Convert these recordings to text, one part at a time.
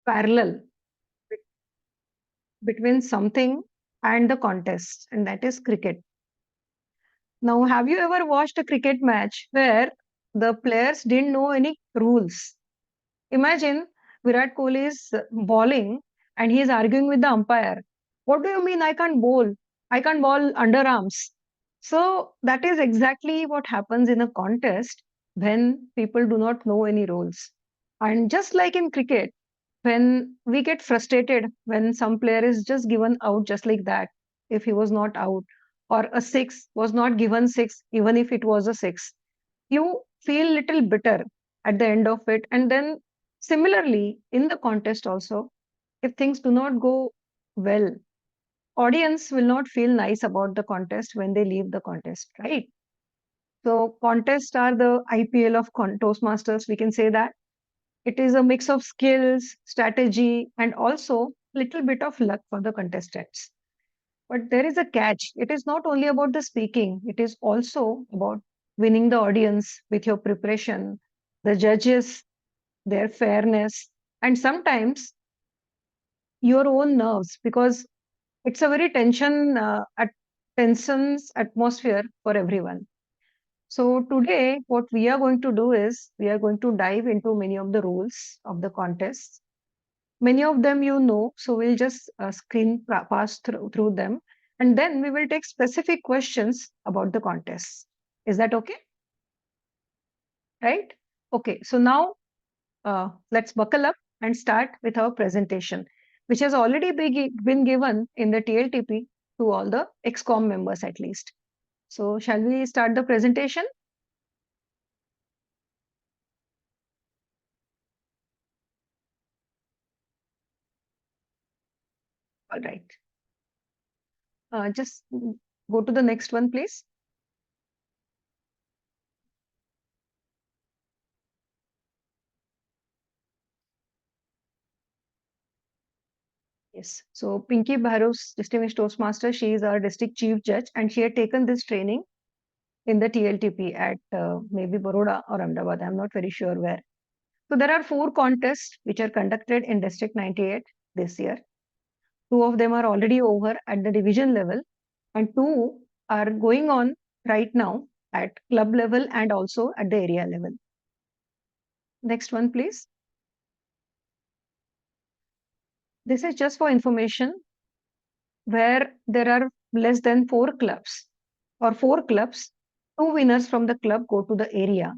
parallel be- between something and the contest, and that is cricket. Now, have you ever watched a cricket match where the players didn't know any rules? Imagine Virat Kohli is bowling and he is arguing with the umpire. What do you mean I can't bowl? I can't bowl underarms. So that is exactly what happens in a contest when people do not know any rules. And just like in cricket, when we get frustrated when some player is just given out just like that, if he was not out, or a six was not given six, even if it was a six, you feel little bitter at the end of it. And then similarly in the contest also, if things do not go well, audience will not feel nice about the contest when they leave the contest, right? So contests are the IPL of Toastmasters, we can say that. It is a mix of skills, strategy, and also little bit of luck for the contestants. But there is a catch. It is not only about the speaking, it is also about winning the audience with your preparation, the judges, their fairness, and sometimes your own nerves, because it's a very tensions atmosphere for everyone. So today, what we are going to do is we are going to dive into many of the rules of the contest. Many of them you know, so we'll just pass through them, and then we will take specific questions about the contest. Is that okay? Right? Okay, so now let's buckle up and start with our presentation, which has already been given in the TLTP to all the XCOM members at least. So shall we start the presentation? All right. Just go to the next one, please. Yes. So Pinky Bharus, Distinguished Toastmaster, she is our district chief judge, and she had taken this training in the TLTP at maybe Baroda or Ahmedabad. I'm not very sure where. So there are four contests which are conducted in District 98 this year. Two of them are already over at the division level, and two are going on right now at club level and also at the area level. Next one, please. This is just for information where there are less than four clubs, two winners from the club go to the area,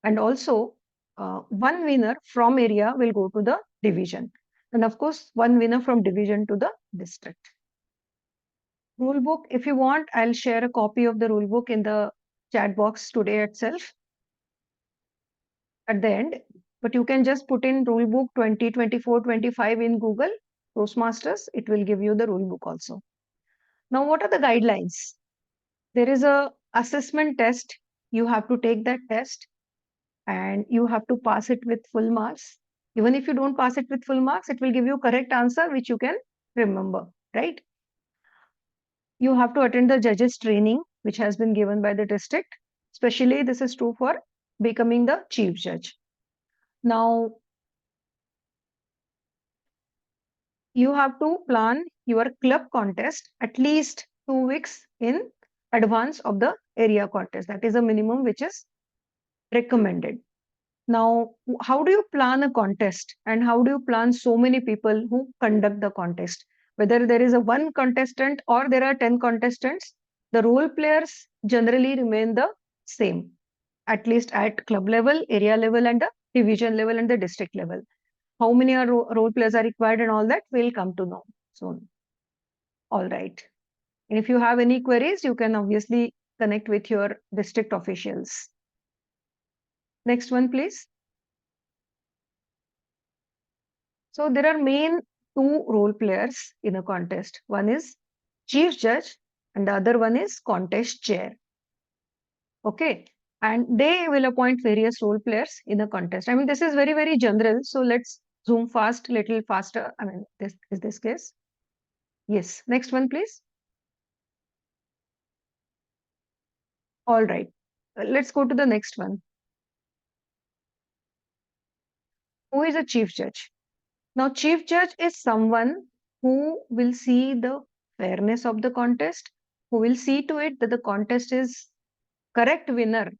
and also one winner from area will go to the division, and of course one winner from division to the district. Rule book, if you want, I'll share a copy of the rule book in the chat box today itself at the end, but you can just put in rule book 2024-25 in Google Toastmasters. It will give you the rule book also. Now, what are the guidelines? There is a assessment test. You have to take that test and you have to pass it with full marks. Even if you don't pass it with full marks, it will give you correct answer which you can remember, right? You have to attend the judges training which has been given by the district. Especially this is true for becoming the chief judge. Now you have to plan your club contest at least 2 weeks in advance of the area contest. That is a minimum which is recommended. Now, how do you plan a contest and how do you plan so many people who conduct the contest? Whether there is a one contestant or there are 10 contestants, the role players generally remain the same, at least at club level, area level, and the division level and the district level. How many role players are required and all that we'll come to know soon. All right. And if you have any queries, you can obviously connect with your district officials. Next one, please. So there are main two role players in a contest. One is chief judge and the other one is contest chair. Okay. And they will appoint various role players in a contest. I mean, this is very, very general. So let's zoom fast, little faster. I mean, this is this case. Yes. Next one, please. All right. Let's go to the next one. Who is a chief judge? Now, chief judge is someone who will see the fairness of the contest, who will see to it that the contest is correct winner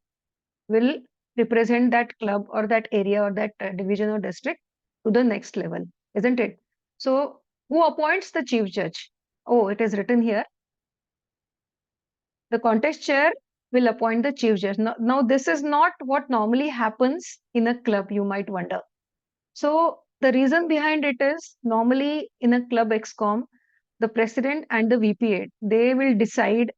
will represent that club or that area or that division or district to the next level, isn't it? So, who appoints the chief judge? Oh, it is written here. The contest chair will appoint the chief judge. Now, this is not what normally happens in a club, you might wonder. So, the reason behind it is normally in a club excom, the president and the VPA, they will decide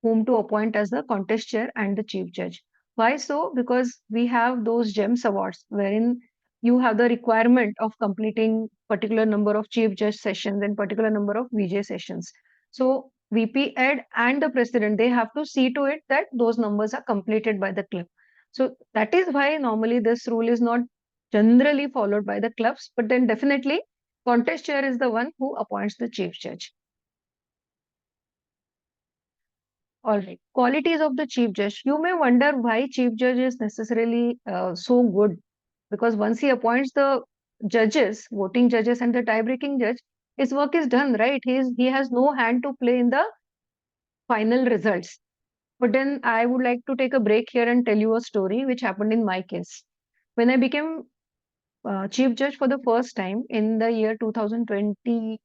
whom to appoint as the contest chair and the chief judge. Why so? Because we have those GEMS awards wherein you have the requirement of completing particular number of chief judge sessions and particular number of VJ sessions. So VP Ed and the president, they have to see to it that those numbers are completed by the club. So that is why normally this rule is not generally followed by the clubs, but then definitely contest chair is the one who appoints the chief judge. All right. Qualities of the chief judge. You may wonder why chief judge is necessarily so good, because once he appoints the judges, voting judges, and the tie-breaking judge, his work is done, right? He has no hand to play in the final results. But then I would like to take a break here and tell you a story which happened in my case. When I became chief judge for the first time in the year 2020,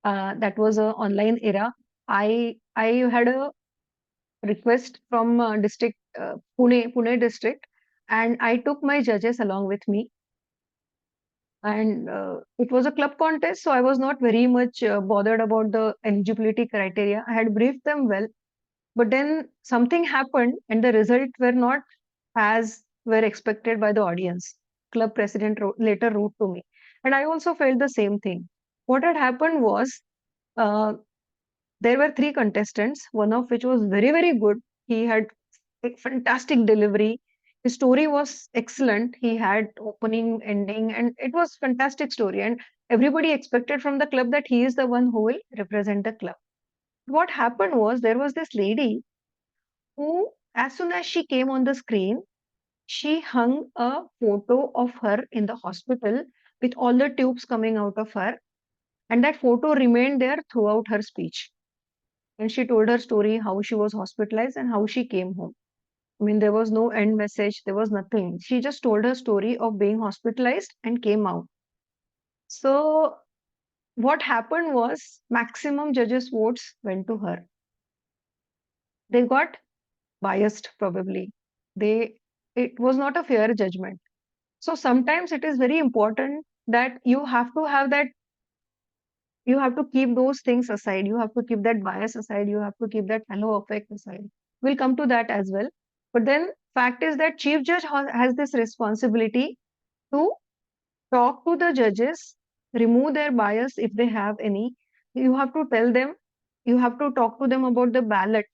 that was an online era. I had a request from district Pune district, and I took my judges along with me. And it was a club contest, so I was not very much bothered about the eligibility criteria. I had briefed them well, but then something happened, and the result were not as were expected by the audience. Club president later wrote to me, and I also felt the same thing. What had happened was, uh, there were three contestants, one of which was very, very good. He had a fantastic delivery. His story was excellent. He had opening, ending, and it was fantastic story. And everybody expected from the club that he is the one who will represent the club. What happened was there was this lady who, as soon as she came on the screen, she hung a photo of her in the hospital with all the tubes coming out of her. And that photo remained there throughout her speech. And she told her story, how she was hospitalized and how she came home. I mean, there was no end message, there was nothing. She just told her story of being hospitalized and came out. So, what happened was maximum judges' votes went to her. They got biased, probably. They It was not a fair judgment. So sometimes it is very important that you have to keep those things aside. You have to keep that bias aside. You have to keep that halo effect aside. We'll come to that as well. But then, fact is that chief judge has this responsibility to talk to the judges, remove their bias if they have any. You have to tell them, you have to talk to them about the ballot.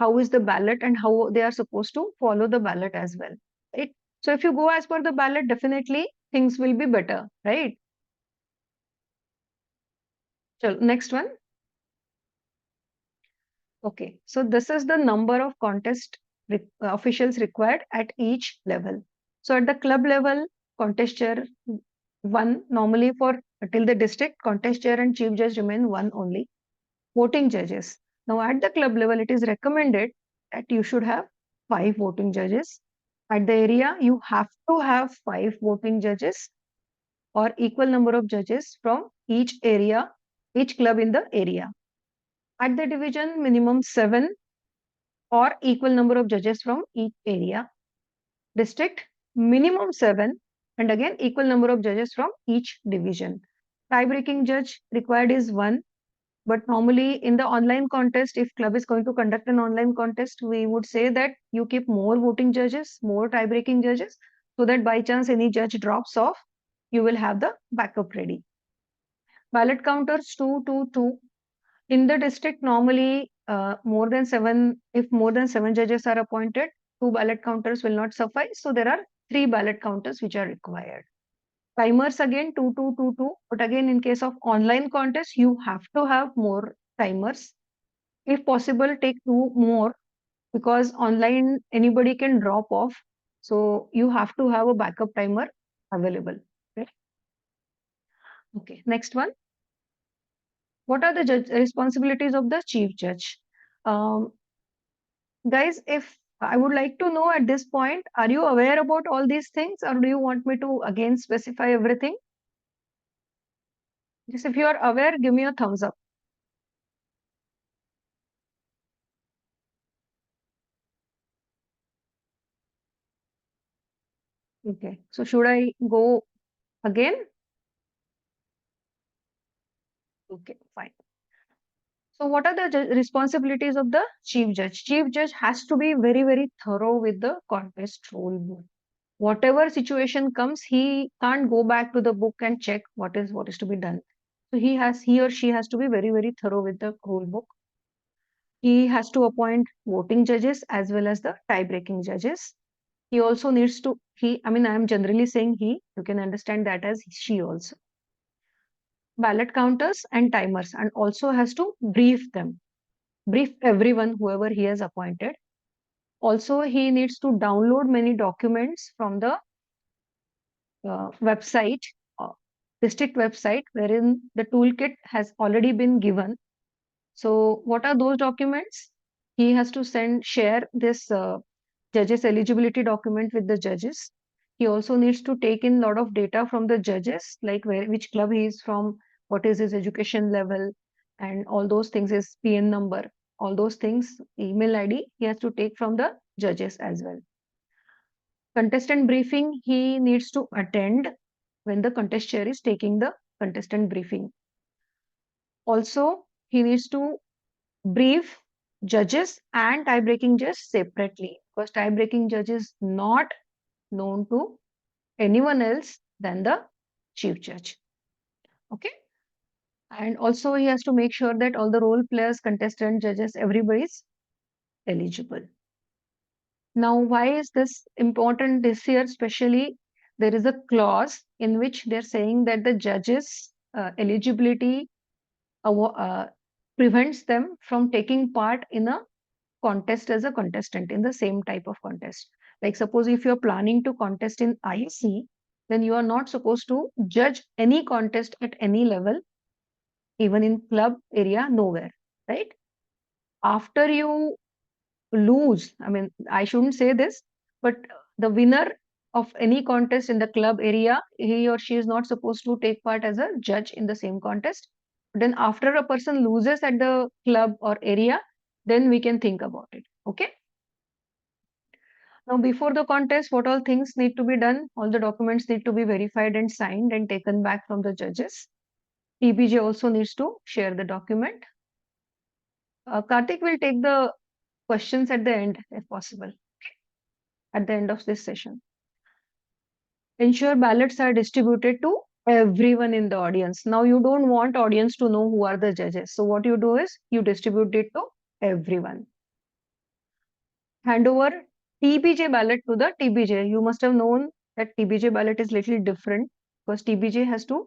How is the ballot and how they are supposed to follow the ballot as well. Right? So if you go as per the ballot, definitely things will be better, right? So next one. Okay, so this is the number of officials required at each level. So at the club level, contest chair one, normally for till the district, contest chair and chief judge remain one only. Voting judges. Now at the club level, it is recommended that you should have five voting judges. At the area, you have to have five voting judges or equal number of judges from each area, each club in the area. At the division, minimum seven or equal number of judges from each area. District, minimum seven, and again equal number of judges from each division. Tie-breaking judge required is one, but normally in the online contest, if club is going to conduct an online contest, we would say that you keep more voting judges, more tie-breaking judges, so that by chance any judge drops off, you will have the backup ready. Ballot counters 2, 2, 2. In the district, normally if more than seven judges are appointed, two ballot counters will not suffice. So there are three ballot counters which are required. Timers again 2, 2, 2, 2. But again, in case of online contest, you have to have more timers. If possible, take two more because online anybody can drop off. So you have to have a backup timer available. Right? Okay, next one. What are the responsibilities of the chief judge? Um, Guys, if I would like to know at this point, are you aware about all these things or do you want me to again specify everything? Just if you are aware, give me a thumbs up. Okay, so should I go again? Okay, fine. So what are the responsibilities of the chief judge? Chief judge has to be very, very thorough with the contest rule book. Whatever situation comes, he can't go back to the book and check what is to be done. So he or she has to be very, very thorough with the rule book. He has to appoint voting judges as well as the tie-breaking judges. He also needs to, I mean, I am generally saying he, you can understand that as she also. Ballot counters and timers, and also has to brief them, brief everyone, whoever he has appointed. Also, he needs to download many documents from the website, uh, district website, wherein the toolkit has already been given. So, what are those documents? He has to share this judges eligibility document with the judges. He also needs to take in a lot of data from the judges, like which club he is from, what is his education level, and all those things, his PN number, all those things, email ID, he has to take from the judges as well. Contestant briefing, he needs to attend when the contest chair is taking the contestant briefing. Also, he needs to brief judges and tie-breaking judge separately, because tie-breaking judge is not known to anyone else than the chief judge. Okay. And also he has to make sure that all the role players, contestant, judges, everybody is eligible. Now, why is this important this year? Especially, there is a clause in which they're saying that the judges' eligibility prevents them from taking part in a contest as a contestant in the same type of contest. Like, suppose if you're planning to contest in IC, then you are not supposed to judge any contest at any level, even in club area, nowhere, right? After you lose, I mean, I shouldn't say this, but the winner of any contest in the club area, he or she is not supposed to take part as a judge in the same contest. Then after a person loses at the club or area, then we can think about it. Okay. Now, before the contest, what all things need to be done? All the documents need to be verified and signed and taken back from the judges. TBJ also needs to share the document. Karthik will take the questions at the end, if possible, at the end of this session. Ensure ballots are distributed to everyone in the audience. Now, you don't want audience to know who are the judges. So, what you do is you distribute it to everyone. Hand over TBJ ballot to the TBJ. You must have known that TBJ ballot is little different because TBJ has to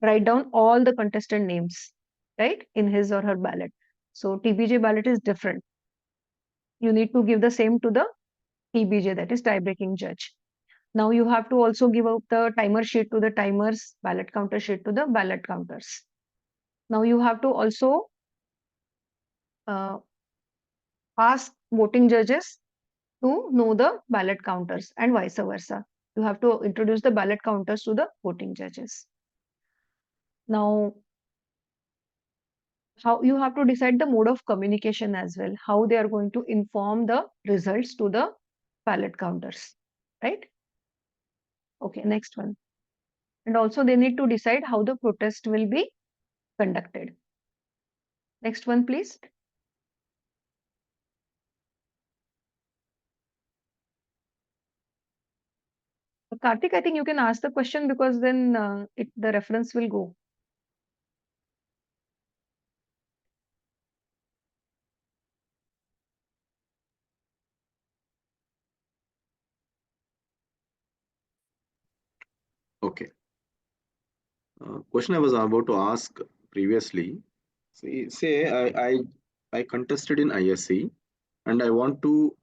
write down all the contestant names, right, in his or her ballot. So TBJ ballot is different. You need to give the same to the TBJ, that is tie-breaking judge. Now you have to also give out the timer sheet to the timers, ballot counter sheet to the ballot counters. Now you have to also uh, ask voting judges to know the ballot counters and vice versa. You have to introduce the ballot counters to the voting judges. Now, how you have to decide the mode of communication as well, how they are going to inform the results to the ballot counters, right? Okay, next one. And also they need to decide how the protest will be conducted. Next one, please. Karthik, I think you can ask the question because then the reference will go. Okay. Question I was about to ask previously. Say I contested in ISC and I want to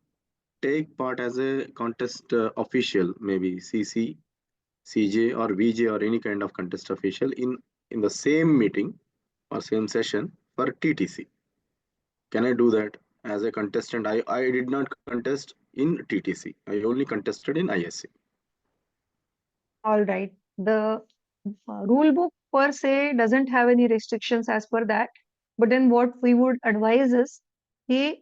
take part as a contest official, maybe CC, CJ or VJ or any kind of contest official in the same meeting or same session for TTC. Can I do that as a contestant? I did not contest in TTC. I only contested in ISC. All right. The rule book per se doesn't have any restrictions as per that. But then what we would advise is, hey,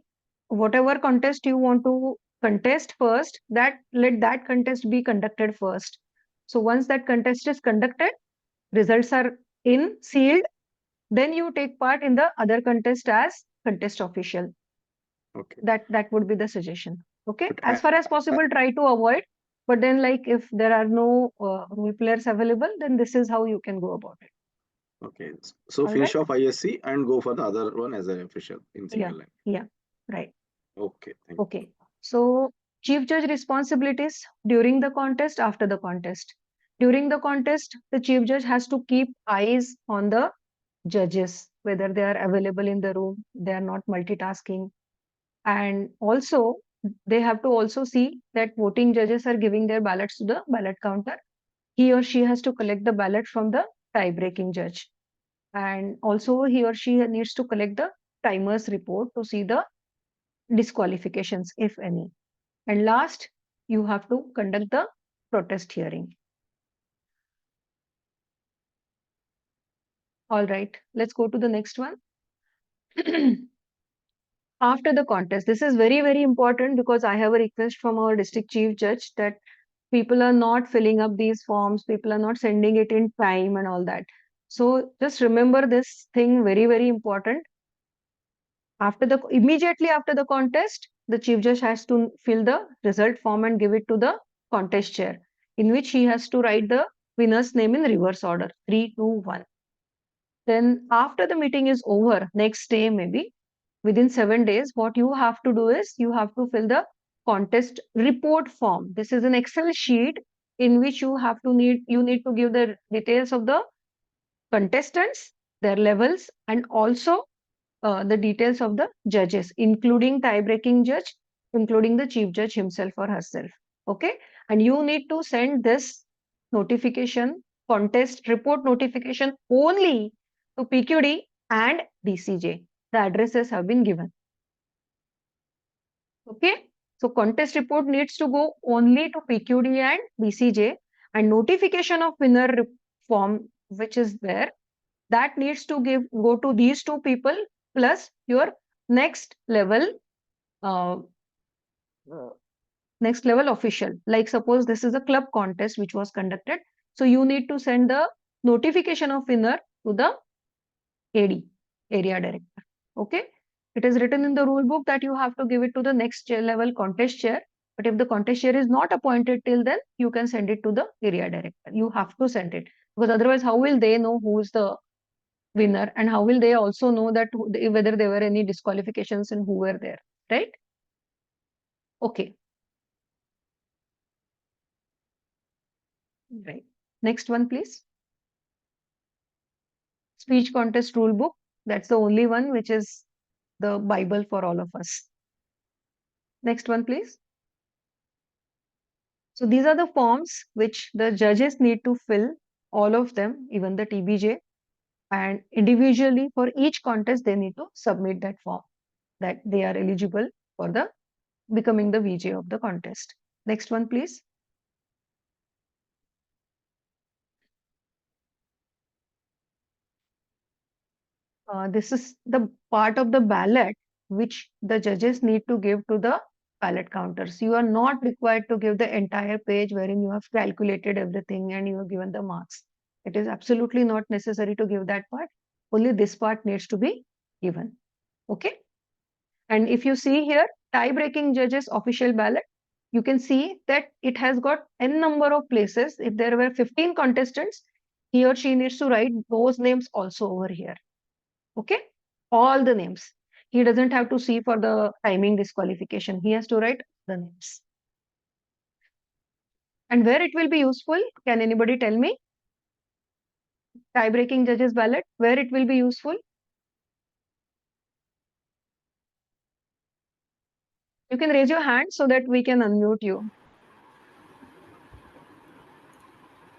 whatever contest you want to contest first, that let that contest be conducted first. So once that contest is conducted, results are in sealed, then you take part in the other contest as contest official. Okay. That would be the suggestion. Okay, But as far as I, possible, try to avoid. But then, like, if there are no role players available, then this is how you can go about it. okay. So All right. finish off ISC and go for the other one as an official in Yeah. single line. Yeah. Right. Okay. Thank you. Okay. So chief judge responsibilities during the contest, after the contest. During the contest, the chief judge has to keep eyes on the judges, whether they are available in the room, they are not multitasking, and also they have to also see that voting judges are giving their ballots to the ballot counter. He or she has to collect the ballot from the tie breaking judge, and also he or she needs to collect the timer's report to see the disqualifications, if any. And last, you have to conduct the protest hearing. All right, let's go to the next one. After the contest, this is very, very important, because I have a request from our district chief judge that people are not filling up these forms, people are not sending it in time and all that. So just remember this thing, very, very important. Immediately after the contest, the chief judge has to fill the result form and give it to the contest chair, in which he has to write the winner's name in reverse order, 3, 2, 1. Then after the meeting is over, next day maybe, within 7 days, what you have to do is you have to fill the contest report form. This is an Excel sheet in which you need to give the details of the contestants, their levels, and also the details of the judges, including tie-breaking judge, including the chief judge himself or herself. Okay, and you need to send this notification, contest report notification, only to PQD and DCJ. The addresses have been given. Okay, so contest report needs to go only to PQD and DCJ, and notification of winner form, which is there, that needs to go to these two people plus your next level uh, uh, next level official. Like suppose this is a club contest which was conducted, so you need to send the notification of winner to the AD, area director. Okay, it is written in the rule book that you have to give it to the next level contest chair, but if the contest chair is not appointed till then, you can send it to the area director. You have to send it, because otherwise how will they know who is the winner, and how will they also know that whether there were any disqualifications and who were there, right? Okay, right. Next one, please. Speech contest rule book. That's the only one which is the Bible for all of us. Next one, please. So these are the forms which the judges need to fill, all of them, even the TBJ, and individually for each contest they need to submit that form that they are eligible for the becoming the VJ of the contest. Next one, please. This is the part of the ballot which the judges need to give to the ballot counters. You are not required to give the entire page wherein you have calculated everything and you have given the marks. It is absolutely not necessary to give that part. Only this part needs to be given. Okay. And if you see here, tie-breaking judges official ballot, you can see that it has got n number of places. If there were 15 contestants, he or she needs to write those names also over here. Okay, all the names. He doesn't have to see for the timing disqualification. He has to write the names. And where it will be useful, can anybody tell me? Tie breaking judges ballot, where it will be useful? You can raise your hand so that we can unmute you.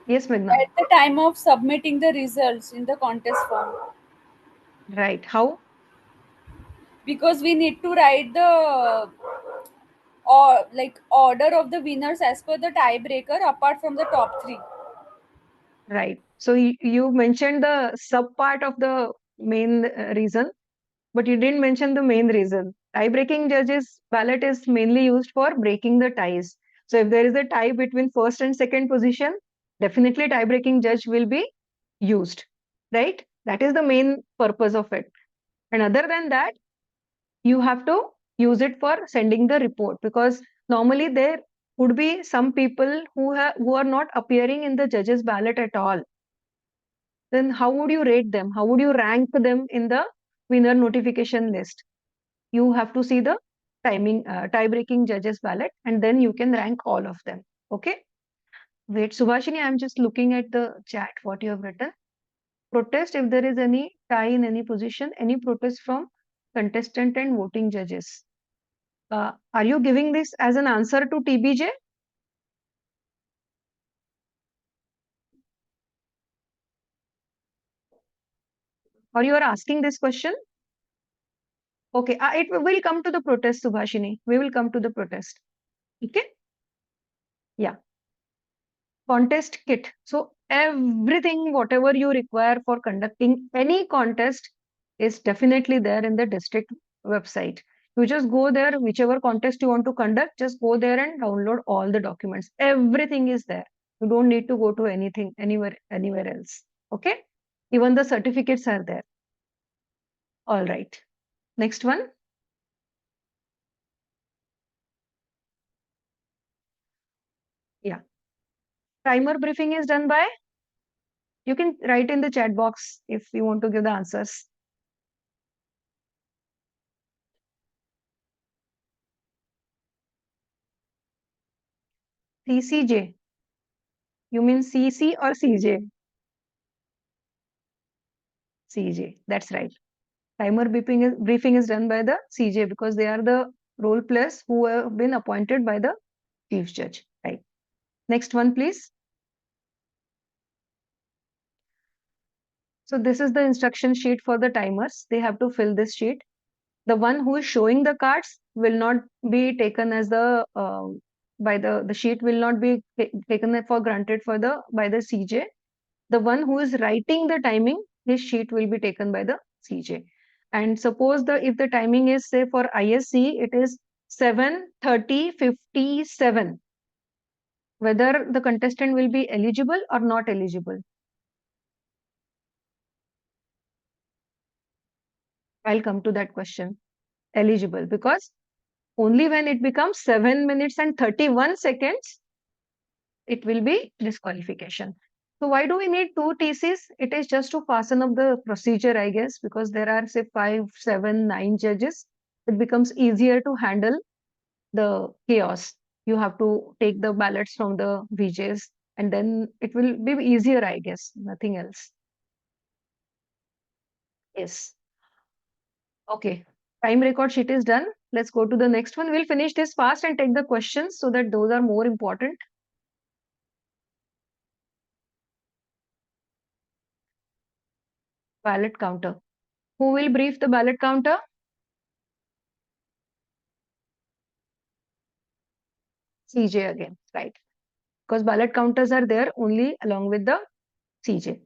Yes, Meghna. at the time of submitting the results in the contest form, Right. How? because we need to write the or like order of the winners as per the tiebreaker apart from the top three. Right. So you mentioned the sub part of the main reason, but you didn't mention the main reason. Tie-breaking judges ballot is mainly used for breaking the ties. So if there is a tie between first and second position, definitely tie-breaking judge will be used, right? That is the main purpose of it. And other than that, you have to use it for sending the report, because normally there would be some people who are not appearing in the judges ballot at all. Then how would you rate them? How would you rank them in the winner notification list? You have to see the tie-breaking judges ballot, and then you can rank all of them. Okay. Wait, Subhashini, I'm just looking at the chat, what you have written. Protest if there is any tie in any position, any protest from contestant and voting judges. Are you giving this as an answer to TBJ? Or you are asking this question? Okay, it will come to the protest, Subhashini. We will come to the protest. Okay? Yeah. Contest kit. So everything, whatever you require for conducting any contest is definitely there in the district website. You just go there, whichever contest you want to conduct, just go there and download all the documents. Everything is there. You don't need to go to anything, anywhere else. Okay? Even the certificates are there. All right. Next one. Yeah. Timer briefing is done by, you can write in the chat box if you want to give the answers. CCJ. You mean CC or CJ? CJ. That's right. Timer briefing is done by the CJ because they are the role players who have been appointed by the chief judge. Right. Next one, please. So this is the instruction sheet for the timers. They have to fill this sheet. The one who is showing the cards will not be taken as by the sheet will not be taken for granted for the by the CJ. The one who is writing the timing, his sheet will be taken by the CJ. And suppose if the timing is, say, for ISC, it is 7:30:57. Whether the contestant will be eligible or not eligible. I'll come to that question. Eligible, because only when it becomes 7 minutes and 31 seconds, it will be disqualification. So why do we need two TCs? It is just to fasten up the procedure, I guess, because there are, say, 5, 7, 9 judges. It becomes easier to handle the chaos. You have to take the ballots from the VJs, and then it will be easier, I guess. Nothing else. Yes. Okay. Time record sheet is done. Let's go to the next one. We'll finish this fast and take the questions so that those are more important. Ballot counter. Who will brief the ballot counter? CJ again, right? Because ballot counters are there only along with the CJ.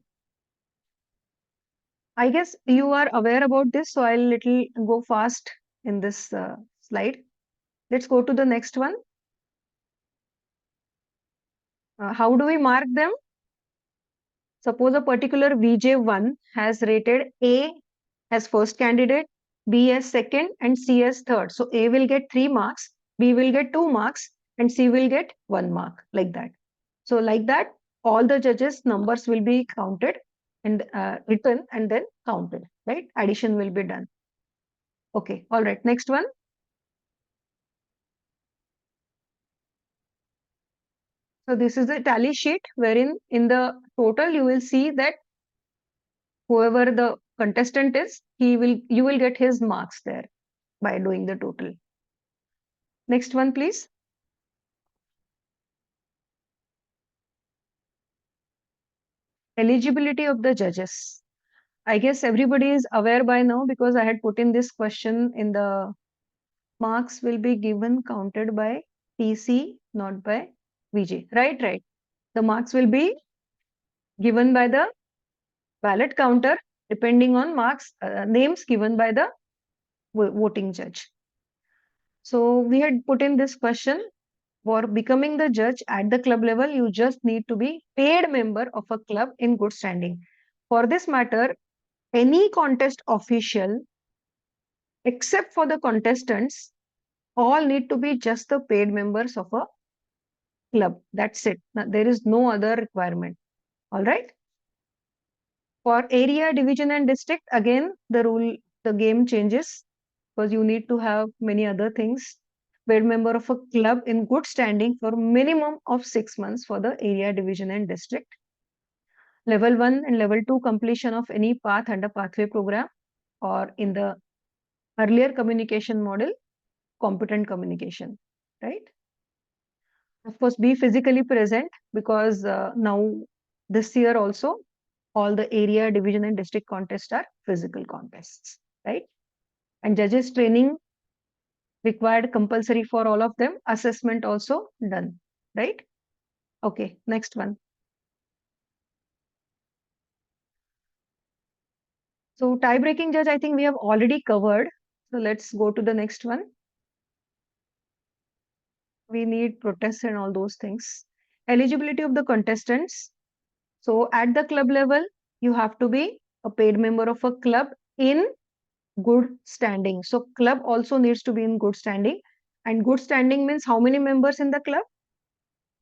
I guess you are aware about this, so I'll little go fast in this slide. Let's go to the next one. How do we mark them? Suppose a particular VJ1 has rated A as first candidate, B as second, and C as third. So A will get 3 marks, B will get 2 marks, and C will get 1 mark, like that. So like that, all the judges' numbers will be counted and written and then counted, right? Addition will be done. Okay, all right. Next one. So this is a tally sheet wherein in the total you will see that whoever the contestant is, you will get his marks there by doing the total. Next one, please. eligibility of the judges. I guess everybody is aware by now because I had put in this question in the marks will be given counted by TC, not by VJ. Right. The marks will be given by the ballot counter depending on marks, names given by the voting judge. So we had put in this question, for becoming the judge at the club level, you just need to be paid member of a club in good standing. For this matter, any contest official, except for the contestants, all need to be just the paid members of a club. That's it. Now, there is no other requirement. All right. For area, division, and district, again, the game changes because you need to have many other things. Paid member of a club in good standing for minimum of 6 months for the area, division, and district. Level 1 and level 2 completion of any path under pathway program, or in the earlier communication model, competent communication, right? Of course, be physically present because now this year also all the area, division, and district contests are physical contests, right? And judges training required compulsory for all of them. Assessment also done, right? Okay, next one. So tie-breaking judge, I think we have already covered. So let's go to the next one. We need protests and all those things. Eligibility of the contestants. So at the club level, you have to be a paid member of a club in good standing. So club also needs to be in good standing. And good standing means how many members in the club?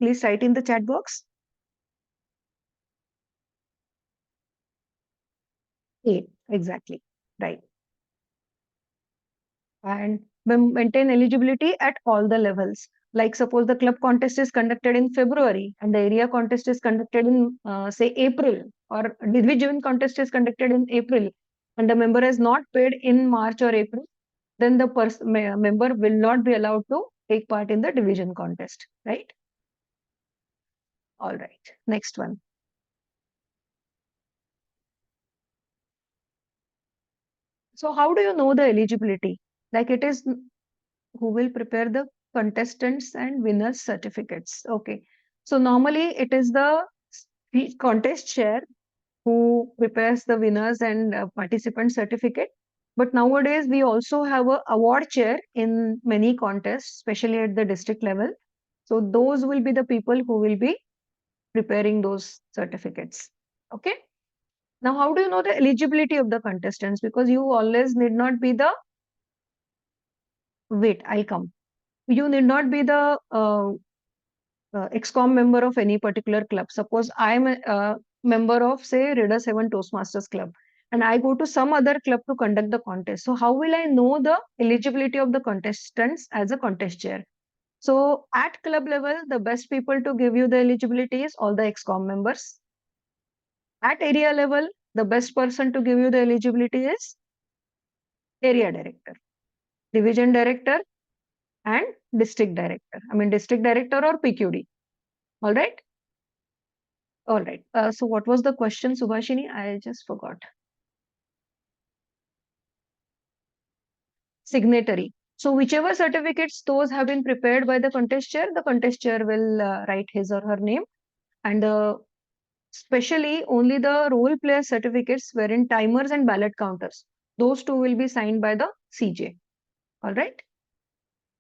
Please write in the chat box. 8, exactly. Right. And maintain eligibility at all the levels. Like suppose the club contest is conducted in February and the area contest is conducted in say April, or division contest is conducted in April and the member is not paid in March or April, then the member will not be allowed to take part in the division contest, right? All right, next one. So how do you know the eligibility? Like it is who will prepare the contestants and winners certificates. Okay. So normally it is the contest chair who prepares the winners and participant certificate. But nowadays we also have a award chair in many contests, especially at the district level. So those will be the people who will be preparing those certificates. Okay. Now, how do you know the eligibility of the contestants? Because you always need not be the, wait, I'll come. You need not be the ExCom member of any particular club. Suppose I am a member of, say, Reader 7 Toastmasters Club, and I go to some other club to conduct the contest. So, how will I know the eligibility of the contestants as a contest chair? So, at club level, the best people to give you the eligibility is all the ExCom members. At area level, the best person to give you the eligibility is area director, division director, and district director. I mean, district director or PQD. All right. All right. So what was the question, Subhashini? I just forgot. Signatory. So whichever certificates those have been prepared by the contest chair will write his or her name. And especially only the role player certificates wherein timers and ballot counters. Those two will be signed by the CJ. All right.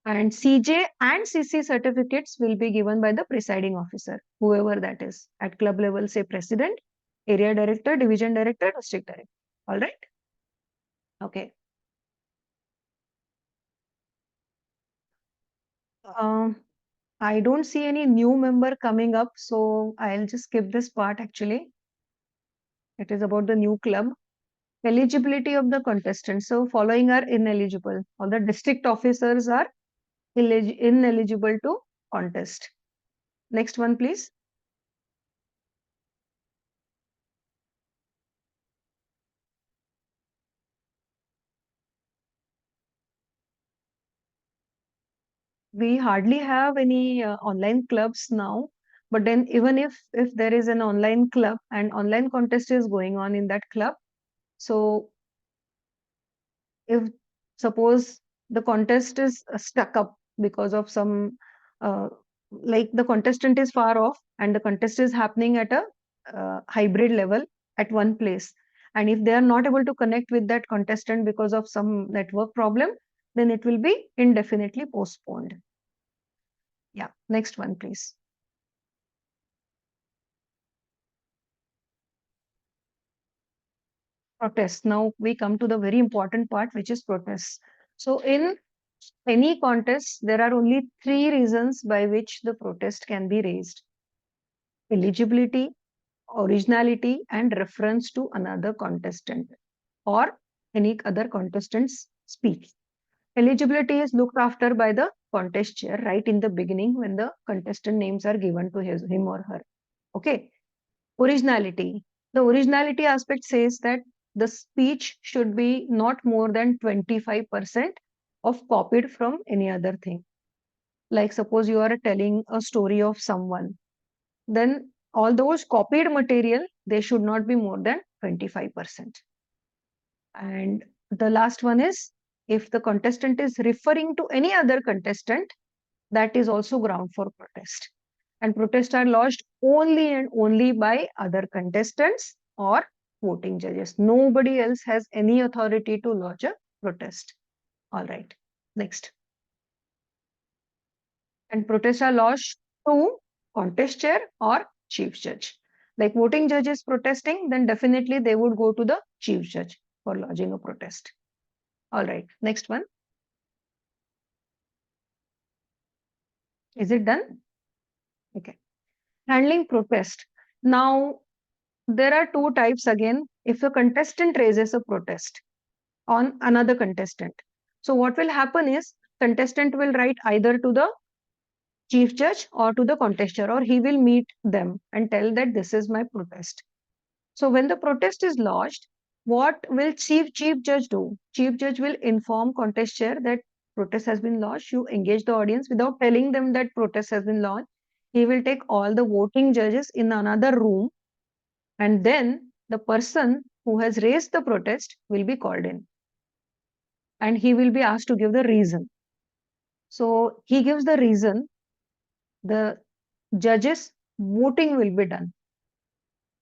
And CJ and CC certificates will be given by the presiding officer, whoever that is. At club level, say president, area director, division director, district director. All right. Okay. I don't see any new member coming up, so I'll just skip this part actually. It is about the new club. Eligibility of the contestants. So following are ineligible. All the district officers are ineligible to contest. Next one, please. We hardly have any online clubs now, But then even if there is an online club and online contest is going on in that club, so if suppose the contest is stuck up because of some uh, like the contestant is far off and the contest is happening at a hybrid level at one place, and if they are not able to connect with that contestant because of some network problem, then it will be indefinitely postponed. Yeah, next one please. Protest. Now we come to the very important part, which is protests. So in any contest, there are only three reasons by which the protest can be raised: eligibility, originality, and reference to another contestant or any other contestant's speech. Eligibility is looked after by the contest chair right in the beginning when the contestant names are given to him or her. Okay. Originality. The originality aspect says that the speech should be not more than 25% of copied from any other thing. Like suppose you are telling a story of someone, then all those copied material, they should not be more than 25%. And the last one is, if the contestant is referring to any other contestant, that is also ground for protest. And protests are lodged only and only by other contestants or voting judges. Nobody else has any authority to lodge a protest. All right, next. And protests are lodged to contest chair or chief judge. Like voting judges protesting, then definitely they would go to the chief judge for lodging a protest. All right, next one. Is it done? Okay. Handling protest. Now, there are two types again. If a contestant raises a protest on another contestant, so what will happen is contestant will write either to the chief judge or to the contester, or he will meet them and tell that this is my protest. So when the protest is lodged, what will chief judge do? Chief judge will inform contest chair that protest has been lodged. You engage the audience without telling them that protest has been lodged. He will take all the voting judges in another room, and then the person who has raised the protest will be called in, and he will be asked to give the reason. So he gives the reason, the judges voting will be done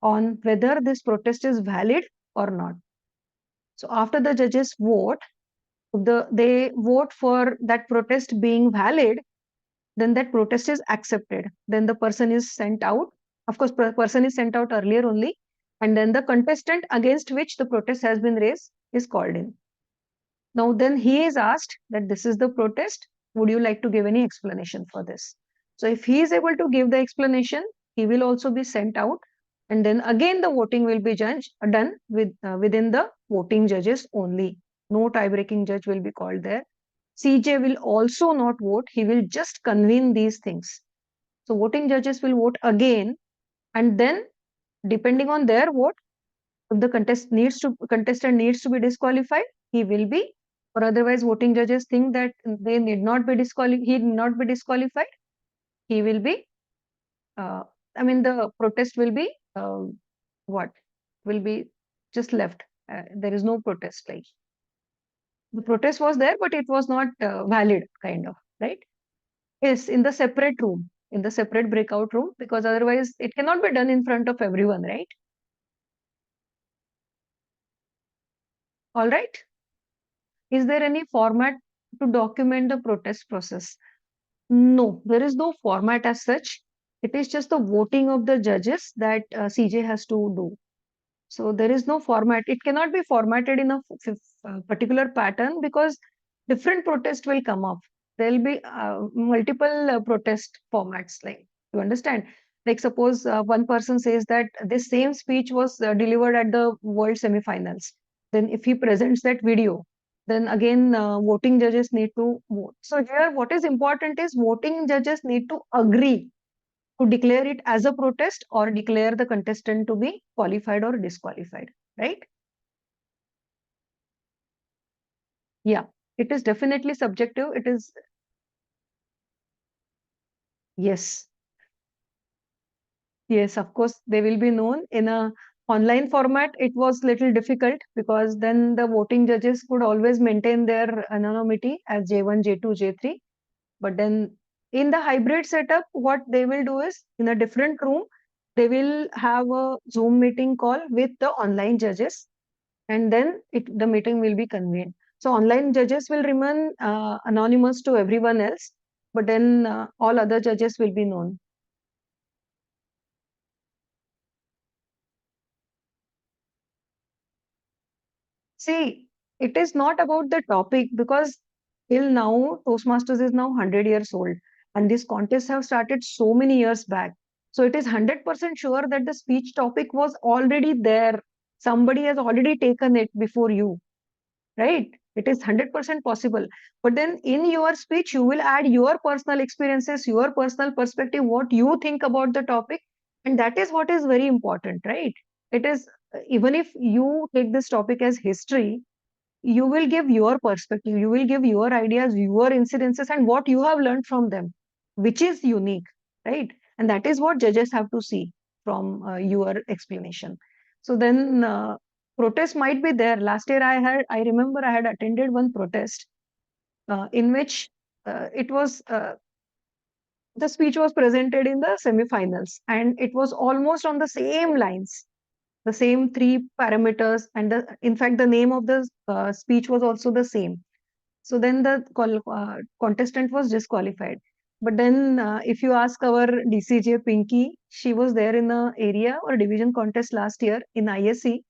on whether this protest is valid or not. So after the judges vote, they vote for that protest being valid, then that protest is accepted. Then the person is sent out. Of course, person is sent out earlier only, and then the contestant against which the protest has been raised is called in. Now then he is asked that this is the protest. Would you like to give any explanation for this? So if he is able to give the explanation, he will also be sent out, and then again the voting will be done within the voting judges only. No tie-breaking judge will be called there. CJ will also not vote. He will just convene these things. So voting judges will vote again, and then depending on their vote, if the contestant needs to be disqualified, he will be, or otherwise voting judges think that they need not be he need not be disqualified, he will be, uh, I mean the protest will be what will be just left. There is no protest, like the protest was there but it was not valid, kind of, right? Yes, in the separate room, in the separate breakout room, because otherwise it cannot be done in front of everyone, right? All right. Is there any format to document the protest process? No, there is no format as such. It is just the voting of the judges that CJ has to do. So there is no format. It cannot be formatted in a particular pattern because different protest will come up. There will be multiple protest formats. Like, you understand? Like suppose one person says that this same speech was delivered at the World Semifinals. Then if he presents that video, then again voting judges need to vote. So here what is important is voting judges need to agree to declare it as a protest or declare the contestant to be qualified or disqualified, right? Yeah, it is definitely subjective. It is, yes. Yes, of course, they will be known. In a online format, it was little difficult because then the voting judges could always maintain their anonymity as J1, J2, J3. But then in the hybrid setup, what they will do is in a different room, they will have a Zoom meeting call with the online judges, and then the meeting will be convened. So online judges will remain anonymous to everyone else, but then all other judges will be known. See, it is not about the topic because till now, Toastmasters is now 100 years old, and these contests have started so many years back. So it is 100% sure that the speech topic was already there. Somebody has already taken it before you, right? It is 100% possible. But then in your speech, you will add your personal experiences, your personal perspective, what you think about the topic. And that is what is very important, right? It is, even if you take this topic as history, you will give your perspective, you will give your ideas, your incidences, and what you have learned from them, which is unique, right? And that is what judges have to see from your explanation. So then protest might be there. Last year I remember I had attended one protest in which it was the speech was presented in the semi-finals, and it was almost on the same lines, the same three parameters, and in fact the name of the speech was also the same. So then the contestant was disqualified. But then if you ask our DCJ Pinky, she was there in the area or division contest last year in ISC.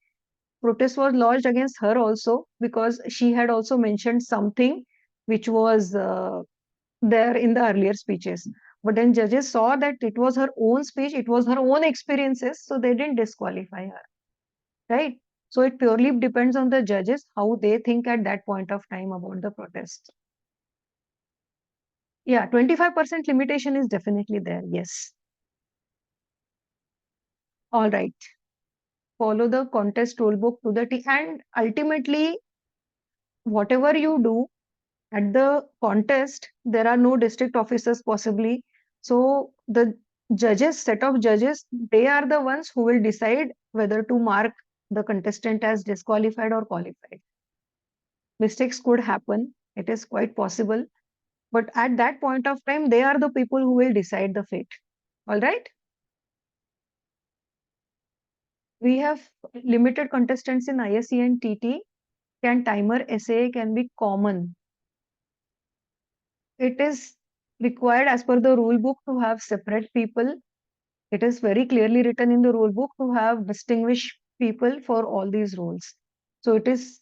Protest was lodged against her also because she had also mentioned something which was there in the earlier speeches. But then judges saw that it was her own speech, it was her own experiences, so they didn't disqualify her, right? So it purely depends on the judges how they think at that point of time about the protest. Yeah, 25% limitation is definitely there. Yes. All right. Follow the contest rulebook to the T. And ultimately, whatever you do at the contest, there are no district officers possibly. So the judges, set of judges, they are the ones who will decide whether to mark the contestant as disqualified or qualified. Mistakes could happen. It is quite possible. But at that point of time, they are the people who will decide the fate. All right. We have limited contestants in ISC and TT. Can timer SA can be common. It is required as per the rule book to have separate people. It is very clearly written in the rule book to have distinguished people for all these roles. So it is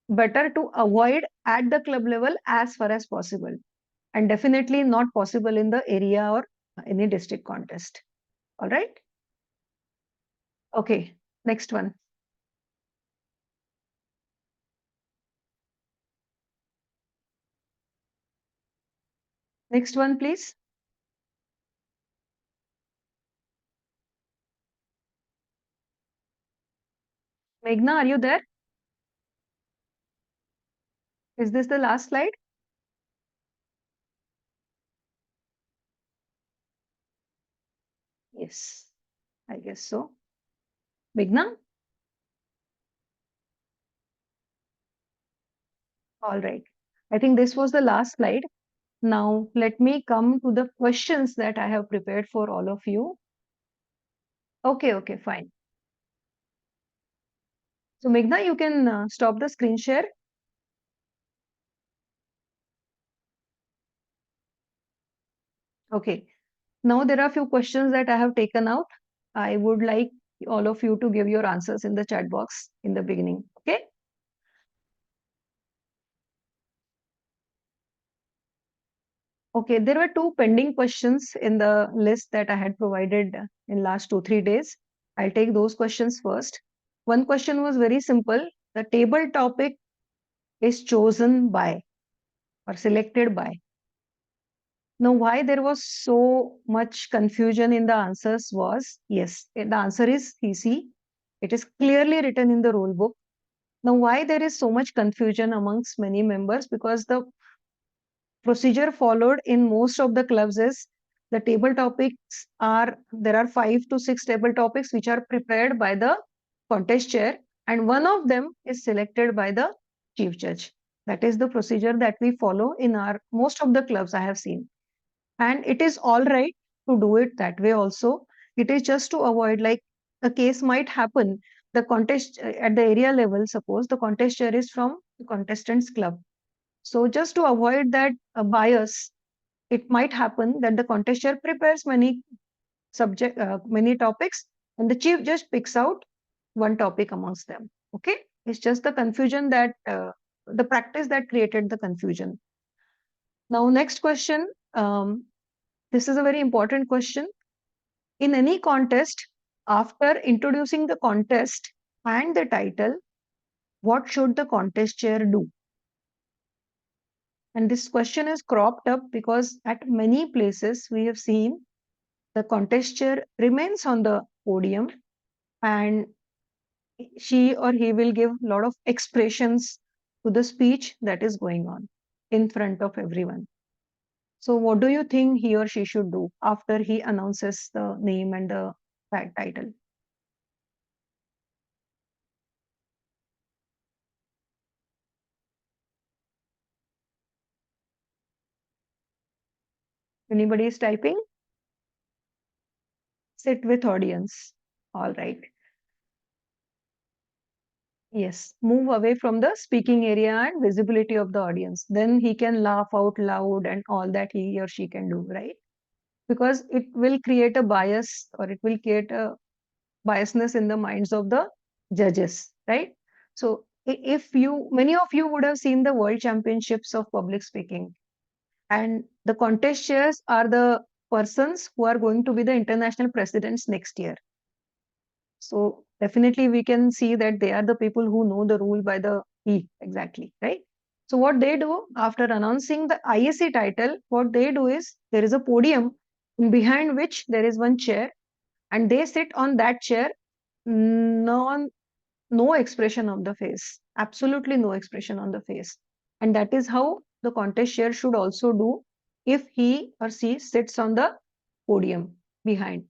better to avoid at the club level as far as possible, and definitely not possible in the area or any district contest. All right. Okay. Next one. Next one, please. Meghna, are you there? Is this the last slide? Yes, I guess so. Meghna? All right. I think this was the last slide. Now, let me come to the questions that I have prepared for all of you. Okay, okay, fine. So, Meghna, you can stop the screen share. Okay. Now, there are a few questions that I have taken out. I would like all of you to give your answers in the chat box in the beginning. Okay. Okay, there were two pending questions in the list that I had provided in last 2-3 days. I'll take those questions first. One question was very simple. The table topic is chosen by or selected by. Now, why there was so much confusion in the answers was, yes, the answer is CC. It is clearly written in the rule book. Now, why there is so much confusion amongst many members? Because the procedure followed in most of the clubs is The table topics there are 5 to 6 table topics which are prepared by the contest chair, and one of them is selected by the chief judge. That is the procedure that we follow in our most of the clubs I have seen. And it is all right to do it that way also. It is just to avoid, like, a case might happen. The contest at the area level, suppose the contest chair is from the contestants club. So just to avoid that bias, it might happen that the contest chair prepares many topics, and the chief judge picks out one topic amongst them. Okay, it's just the confusion that the practice that created the confusion. Now, next question. This is a very important question. In any contest, after introducing the contest and the title, what should the contest chair do? And this question is cropped up because at many places we have seen the contest chair remains on the podium, and she or he will give a lot of expressions to the speech that is going on in front of everyone. So what do you think he or she should do after he announces the name and the title? Anybody is typing? Sit with audience. All right. Yes, move away from the speaking area and visibility of the audience. Then he can laugh out loud and all that he or she can do, right? Because it will create a bias, or it will create a biasness in the minds of the judges, right? So if many of you would have seen the World Championships of Public Speaking, and the contest chairs are the persons who are going to be the international presidents next year. So definitely we can see that they are the people who know the rule by the E exactly, right? So what they do after announcing the ISC title, what they do is there is a podium behind which there is one chair, and they sit on that chair. No expression on the face, absolutely no expression on the face. And that is how the contest chair should also do if he or she sits on the podium behind.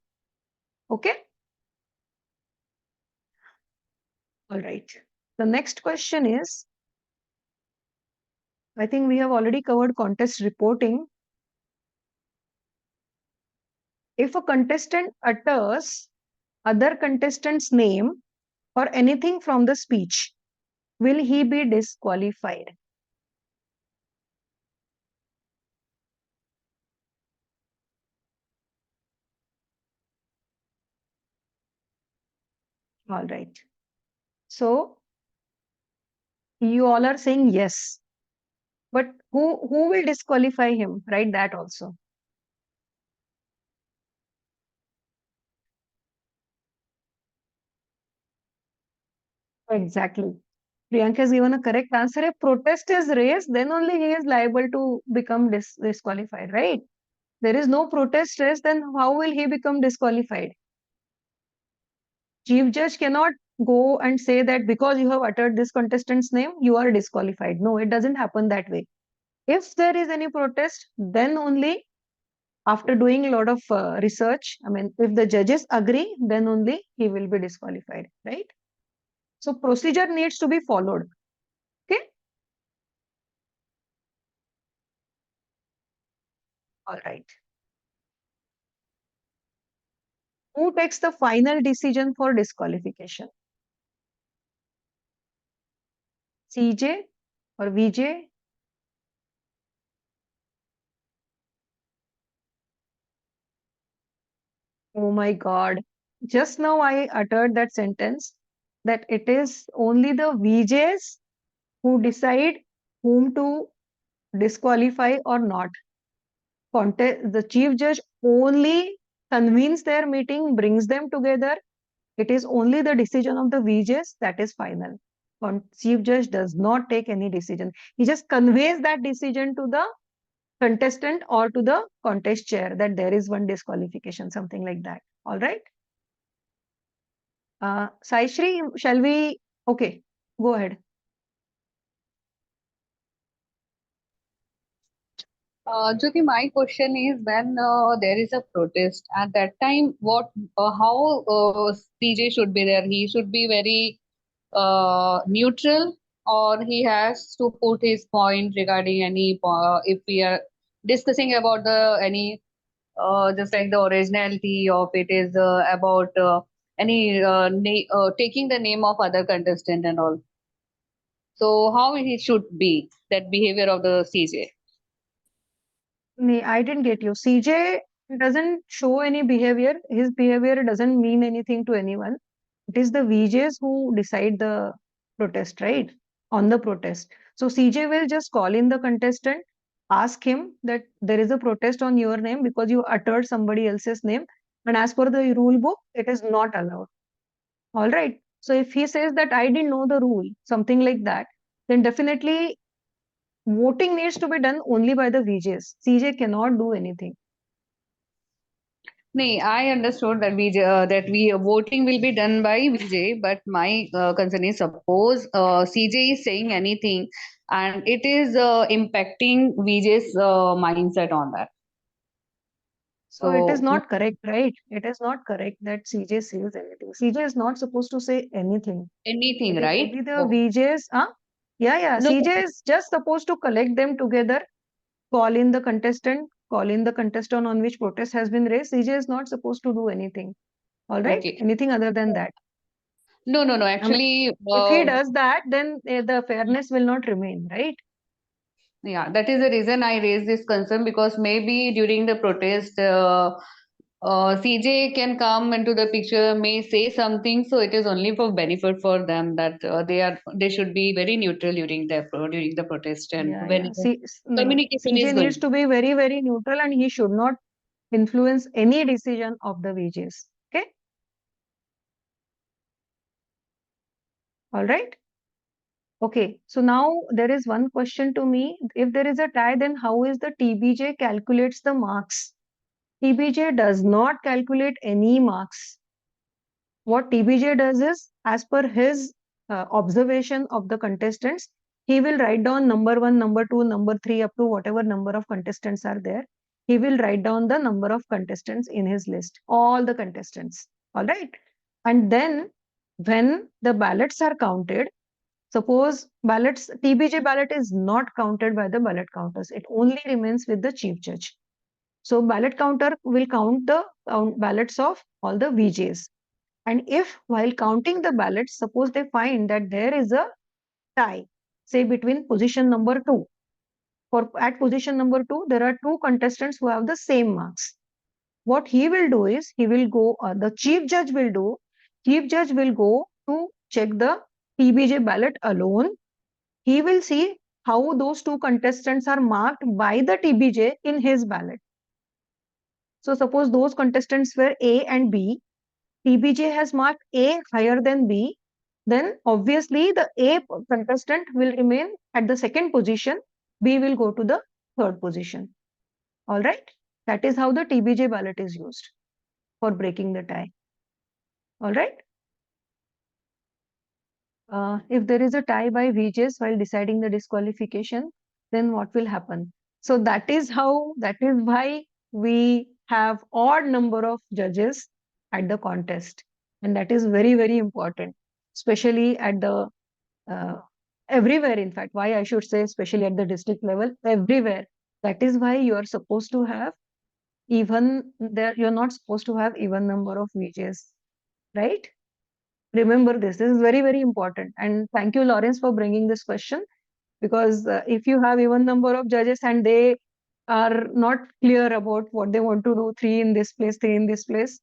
Okay. All right. The next question is, I think we have already covered contest reporting. If a contestant utters other contestant's name or anything from the speech, will he be disqualified? All right. So you all are saying yes, but who will disqualify him? Write that also. Exactly. Priyanka has given a correct answer. If protest is raised, then only he is liable to become disqualified, right? There is no protest raised, then how will he become disqualified? Chief judge cannot go and say that because you have uttered this contestant's name, you are disqualified. No, it doesn't happen that way. If there is any protest, then only after doing a lot of research, I mean, if the judges agree, then only he will be disqualified, right? So procedure needs to be followed. Okay. All right. Who takes the final decision for disqualification? CJ or VJ? Oh my God. Just now I uttered that sentence that it is only the VJs who decide whom to disqualify or not. The chief judge only convenes their meeting, brings them together. It is only the decision of the VJs that is final. Chief judge does not take any decision. He just conveys that decision to the contestant or to the contest chair that there is one disqualification, something like that. All right. Saishri, shall we? Okay, go ahead. Jyoti, my question is when there is a protest at that time, how CJ should be there? He should be very neutral, or he has to put his point regarding any if we are discussing about the any just like the originality of it is about any taking the name of other contestant and all. So how he should be that behavior of the CJ? I didn't get you. CJ doesn't show any behavior. His behavior doesn't mean anything to anyone. It is the VJs who decide the protest, right? On the protest. So CJ will just call in the contestant, ask him that there is a protest on your name because you uttered somebody else's name. And as per the rule book, it is not allowed. All right. So if he says that I didn't know the rule, something like that, then definitely voting needs to be done only by the VJs. CJ cannot do anything. No, I understood that we voting will be done by VJ, but my concern is suppose CJ is saying anything and it is impacting VJ's mindset on that. So it is So not correct, right? It is not correct that CJ says anything. CJ is not supposed to say anything. anything, It is right? only the Oh, VJs. Yeah, yeah. no, CJ is just supposed to collect them together, call in the contestant on which protest has been raised. CJ is not supposed to do anything. All right? okay. Anything other than that. No, no, no. I mean, Actually, if he does that, then the fairness will not remain, right? yeah, that is the reason I raised this concern because maybe during the protest, CJ can come into the picture, may say something, so it is only for benefit for them that they should be very neutral during the protest and Yeah, when yeah. See, no. communication CJ is needs going. to be very, very neutral and he should not influence any decision of the VJs. Okay? All right. Okay. So now there is one question to me. If there is a tie, then how is the TBJ calculates the marks? TBJ does not calculate any marks. What TBJ does is, as per his observation of the contestants, he will write down number one, number two, number three, up to whatever number of contestants are there. He will write down the number of contestants in his list, all the contestants. All right. And then when the ballots are counted, suppose TBJ ballot is not counted by the ballot counters. It only remains with the chief judge. So ballot counter will count the ballots of all the VJs. And if while counting the ballots, suppose they find that there is a tie, say between position number two. For at position number two, there are two contestants who have the same marks. What he will do is the chief judge will go to check the TBJ ballot alone. He will see how those two contestants are marked by the TBJ in his ballot. So suppose those contestants were A and B, TBJ has marked A higher than B, then obviously the A contestant will remain at the second position, B will go to the third position. All right. That is how the TBJ ballot is used for breaking the tie. All right. If there is a tie by VJs while deciding the disqualification, then what will happen? So that is why we have odd number of judges at the contest. And that is very, very important, especially at the everywhere, in fact, why I should say, especially at the district level, everywhere. That is why you are supposed to have you're not supposed to have even number of VJs, right? Remember this. This is very, very important. And thank you, Lawrence, for bringing this question. Because if you have even number of judges and they are not clear about what they want to do, three in this place, three in this place,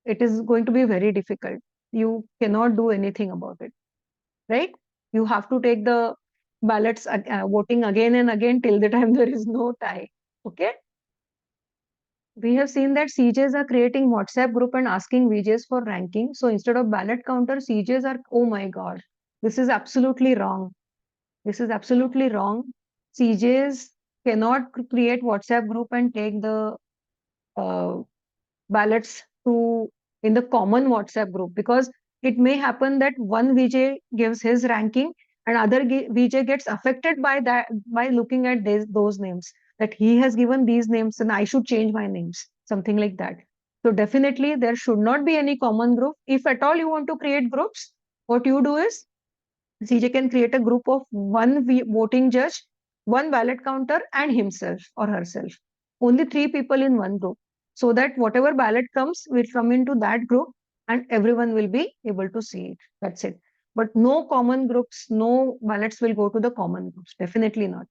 it is going to be very difficult. You cannot do anything about it, right? You have to take the ballots voting again and again till the time there is no tie. Okay. We have seen that CJs are creating WhatsApp group and asking VJs for ranking. So instead of ballot counter, CJs are, oh my God, this is absolutely wrong. This is absolutely wrong. CJs cannot create WhatsApp group and take the uh, ballots to in the common WhatsApp group because it may happen that one VJ gives his ranking and other VJ gets affected by that by looking at those names. that he has given these names and I should change my names, something like that. So definitely there should not be any common group. If at all you want to create groups, what you do is CJ can create a group of one voting judge, one ballot counter, and himself or herself. Only three people in one group. So that whatever ballot comes will come into that group and everyone will be able to see it. That's it. But no common groups, no ballots will go to the common groups. Definitely not.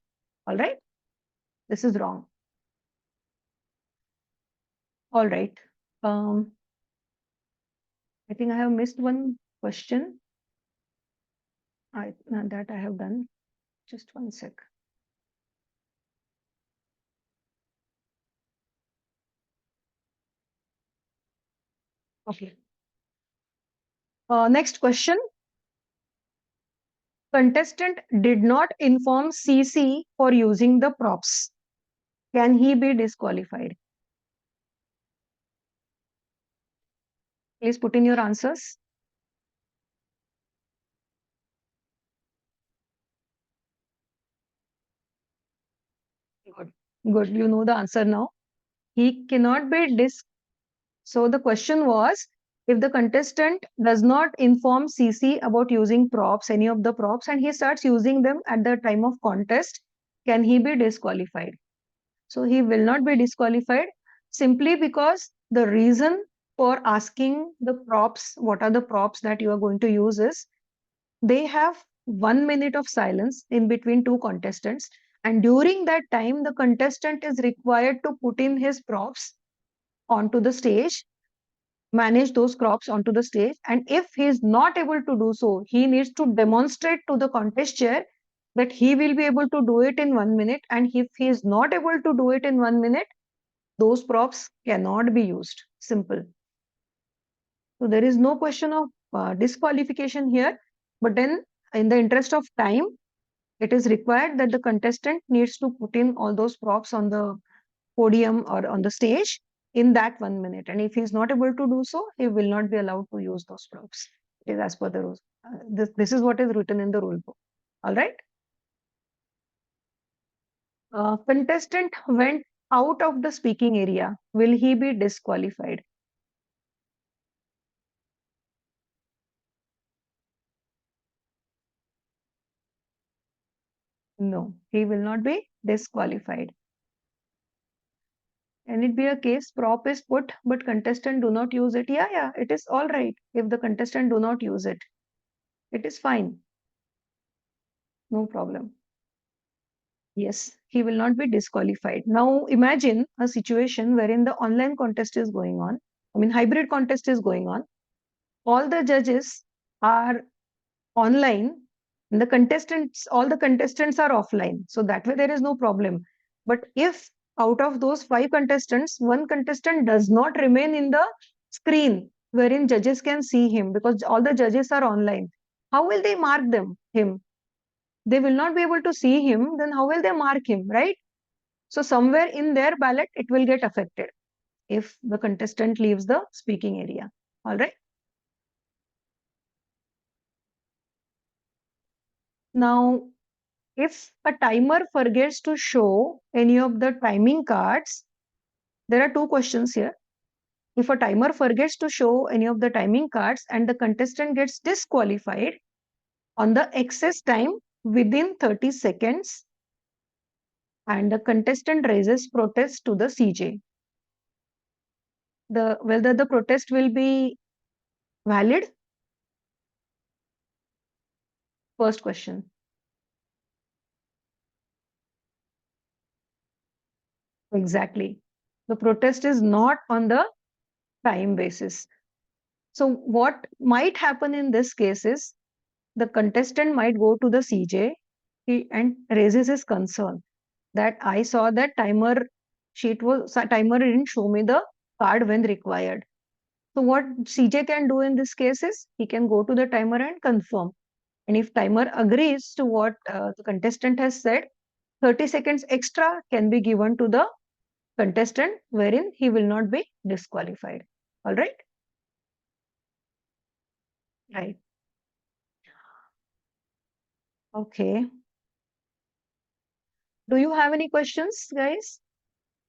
All right. This is wrong. All right. I think I have missed one question. That I have done. Just one sec. Okay. Next question. Contestant did not inform CC for using the props. Can he be disqualified? Please put in your answers. Good. Good. You know the answer now. He cannot be So the question was, if the contestant does not inform CC about using props, any of the props, and he starts using them at the time of contest, can he be disqualified? So he will not be disqualified simply because the reason for asking the props, what are the props that you are going to use is, they have 1 minute of silence in between two contestants. And during that time, the contestant is required to put in his props onto the stage, manage those crops onto the stage. And if he is not able to do so, he needs to demonstrate to the contest chair that he will be able to do it in 1 minute. And if he is not able to do it in 1 minute, those props cannot be used. Simple. So there is no question of disqualification here. But then, in the interest of time, it is required that the contestant needs to put in all those props on the podium or on the stage in that 1 minute. And if he is not able to do so, he will not be allowed to use those props. It is as per the rules. This is what is written in the rule book. All right. Contestant went out of the speaking area. Will he be disqualified? No, he will not be disqualified. Can it be a case prop is put but contestant do not use it? Yeah, it is all right if the contestant do not use it. It is fine. No problem. Yes, he will not be disqualified. Now imagine a situation wherein the online contest is going on. I mean, hybrid contest is going on. All the judges are online and all the contestants are offline. So that way there is no problem. But if out of those 5 contestants, one contestant does not remain in the screen wherein judges can see him because all the judges are online, how will they mark him? They will not be able to see him, then how will they mark him, right? So somewhere in their ballot, it will get affected if the contestant leaves the speaking area. All right. Now, if a timer forgets to show any of the timing cards, there are two questions here. If a timer forgets to show any of the timing cards and the contestant gets disqualified on the excess time within 30 seconds and the contestant raises protest to the CJ, whether the protest will be valid? First question. Exactly. The protest is not on the time basis. So what might happen in this case is the contestant might go to the CJ and raises his concern that I saw that timer didn't show me the card when required. So what CJ can do in this case is he can go to the timer and confirm. And if timer agrees to what the contestant has said, 30 seconds extra can be given to the contestant wherein he will not be disqualified. All right. Right. Okay. Do you have any questions, guys?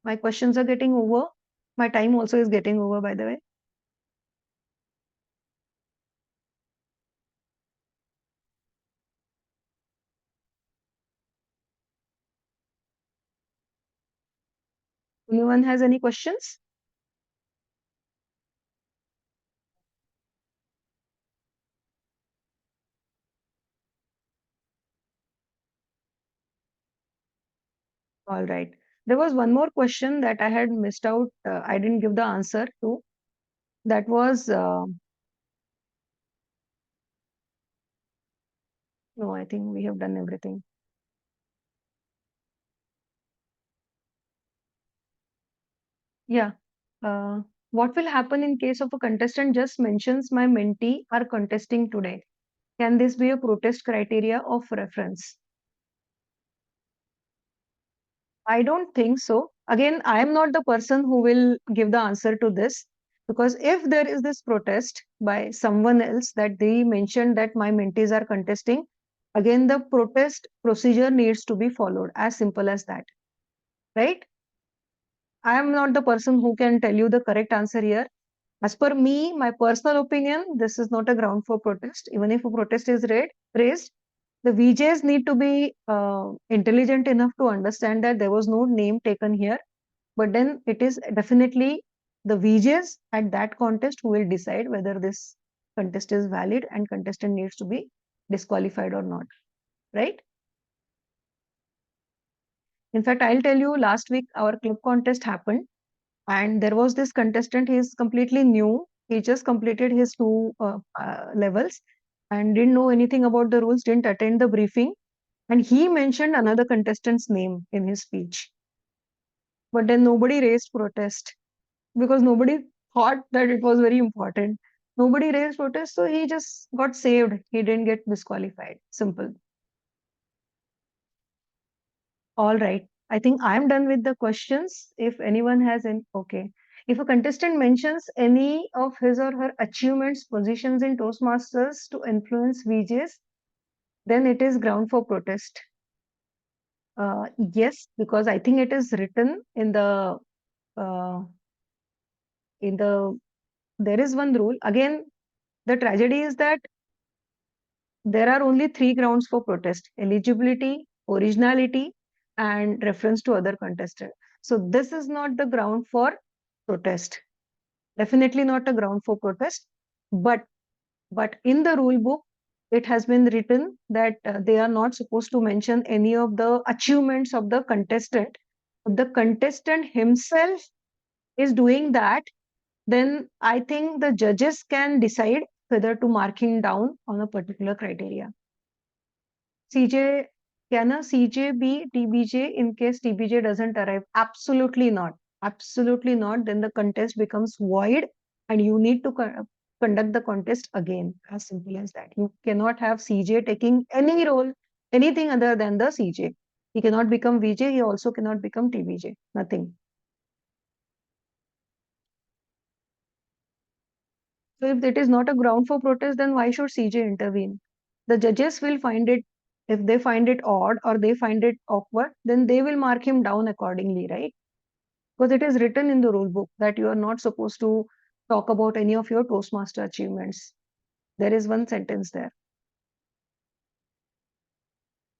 My questions are getting over. My time also is getting over, by the way. Anyone has any questions? All right. There was one more question that I had missed out. I didn't give the answer to. That was, no, I think we have done everything. Yeah. Uh, what will happen in case of a contestant just mentions my mentee are contesting today? Can this be a protest criteria of reference? I don't think so. Again, I am not the person who will give the answer to this, because if there is this protest by someone else that they mentioned that my mentees are contesting, again, the protest procedure needs to be followed, as simple as that, right? I am not the person who can tell you the correct answer here. As per me, my personal opinion, this is not a ground for protest. Even if a protest is raised, the VJs need to be intelligent enough to understand that there was no name taken here. But then it is definitely the VJs at that contest who will decide whether this contest is valid and contestant needs to be disqualified or not. Right? In fact, I'll tell you, last week our club contest happened, and there was this contestant. He is completely new. He just completed his two levels and didn't know anything about the rules, didn't attend the briefing, and he mentioned another contestant's name in his speech. But then nobody raised protest because nobody thought that it was very important. Nobody raised protest, so he just got saved. He didn't get disqualified. Simple. All right. I think I'm done with the questions. If anyone has any, okay. If a contestant mentions any of his or her achievements, positions in Toastmasters to influence VJs, then it is ground for protest. Yes, because I think it is written uh, in the there is one rule. Again, the tragedy is that there are only three grounds for protest: eligibility, originality, and reference to other contestant. So this is not the ground for protest. Definitely not a ground for protest. But in the rule book, it has been written that they are not supposed to mention any of the achievements of the contestant. If the contestant himself is doing that, then I think the judges can decide whether to mark him down on a particular criteria. CJ, can a CJ be TBJ in case TBJ doesn't arrive? Absolutely not. Absolutely not. Then the contest becomes void and you need to conduct the contest again. As simple as that. You cannot have CJ taking any role, anything other than the CJ. He cannot become VJ. He also cannot become TBJ. Nothing. So if it is not a ground for protest, then why should CJ intervene? The judges will find it, if they find it odd or they find it awkward, then they will mark him down accordingly, right? Because it is written in the rule book that you are not supposed to talk about any of your Toastmaster achievements. There is one sentence there.